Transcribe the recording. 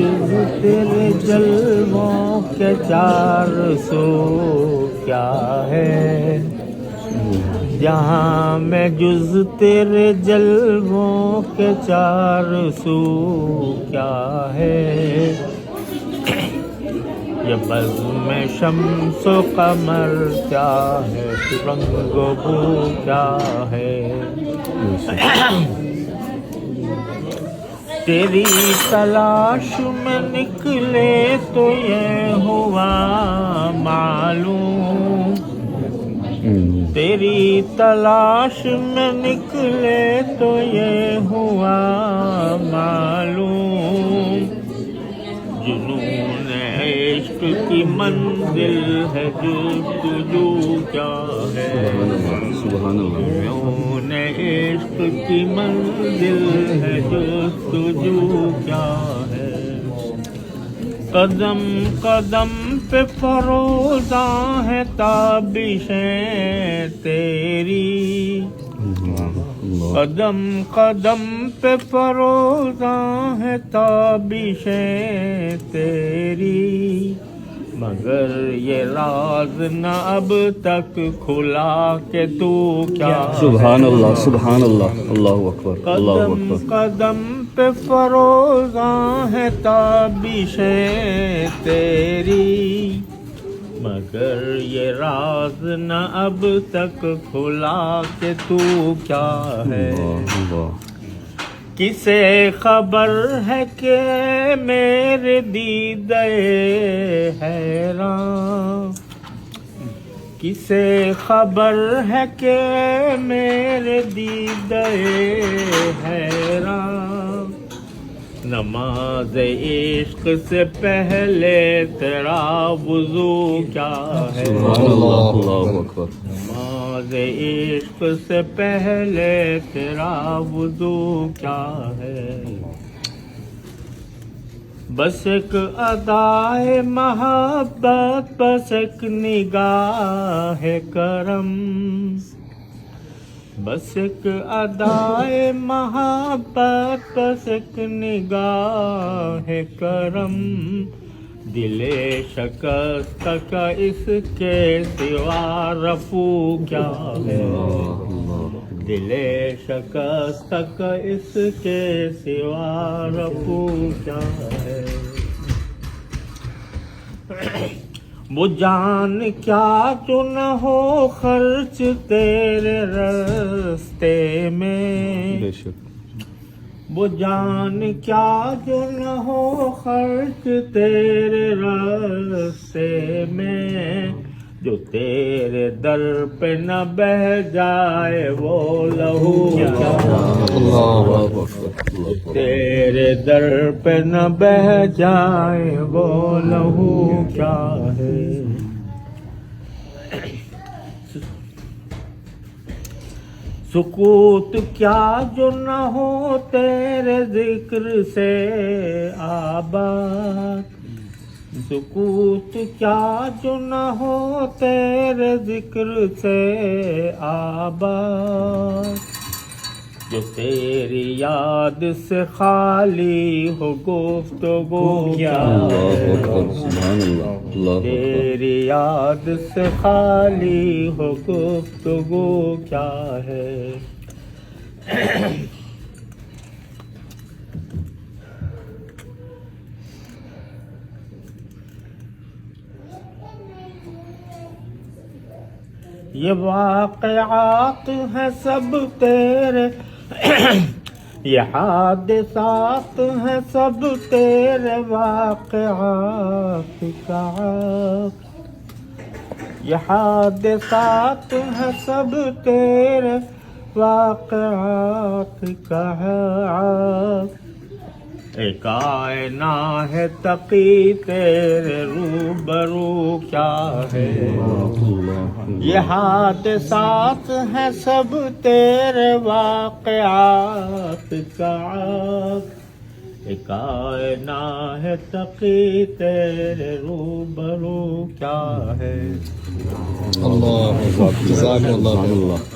جز تیرے جلووں کے 400 کیا ہے، جہاں میں جز تیرے جلووں کے 400 کیا ہے، یہ بزم میں شمس و قمر کیا ہے، رنگ و بو کیا ہے، تیری تلاش میں نکلے تو یہ ہوا معلوم، تیری تلاش میں نکلے تو یہ ہوا معلوم، جنون عشق کی منزل ہے جستجو کیا ہے، سبحان اللہ، جنون عشق کی منزل ہے جستجو کیا ہے، قدم قدم پہ فروزاں ہے تابشیں تیری، قدم قدم پہ فروزاں ہے تابشیں تیری، مگر یہ راز نہ اب تک کھلا کہ تو کیا ہے، سبحان اللہ، سبحان اللہ، اللہ اکبر، اللہ قدم اکبر، قدم پہ فروزاں ہے تابشیں تیری، مگر یہ راز نہ اب تک کھلا کہ تو کیا ہے، کسے خبر ہے کہ میرے دیدے حیران، کسے خبر ہے کہ میرے دیدے حیران، نماز عشق سے پہلے تیرا وضو کیا ہے، سبحان اللہ، اللہ اکبر، نماز عشق سے پہلے تیرا وضو کیا ہے، بس ایک ادائے محبت، بس ایک نگاہ کرم، بس ایک ادائے محبت، بس ایک نگاہ کرم، دل شکست کا اس کے سوا رفو کیا ہے، دل شکست کا اس کے سوا رفو کیا ہے، وہ جان کیا جو نہ ہو خرچ تیرے راستے میں، بے شک، وہ جان کیا جو نہ ہو خرچ تیرے راستے میں، جو تیرے در پہ نہ بہہ جائے وہ لہو کیا ہے، اللہ اکبر، تیرے در پہ نہ بہہ جائے وہ لہو کیا ہے، سکوت کیا جو نہ ہو تیرے ذکر سے آباد، سکوت کیا جو نہ ہو تیرے ذکر سے آباد، جو تیری یاد سے خالی ہو گفتگو کیا ہے، سبحان اللہ، اللہ اکبر، تیری یاد سے خالی ہو گفتگو کیا ہے، یہ واقعات ہیں سب تیرے، یہ حادثات ہیں سب تیرے واقعات کا، یہ حادثات ہیں سب تیرے واقعات کا، ایک آئینہ ہے تقی تیرے روبرو کیا ہے، یہ حادثات ہیں سب تیرے واقعات کا، ایک آئینہ ہے تقی تیرے روبرو کیا ہے، اللہ اکبر، جزاک اللہ خیر۔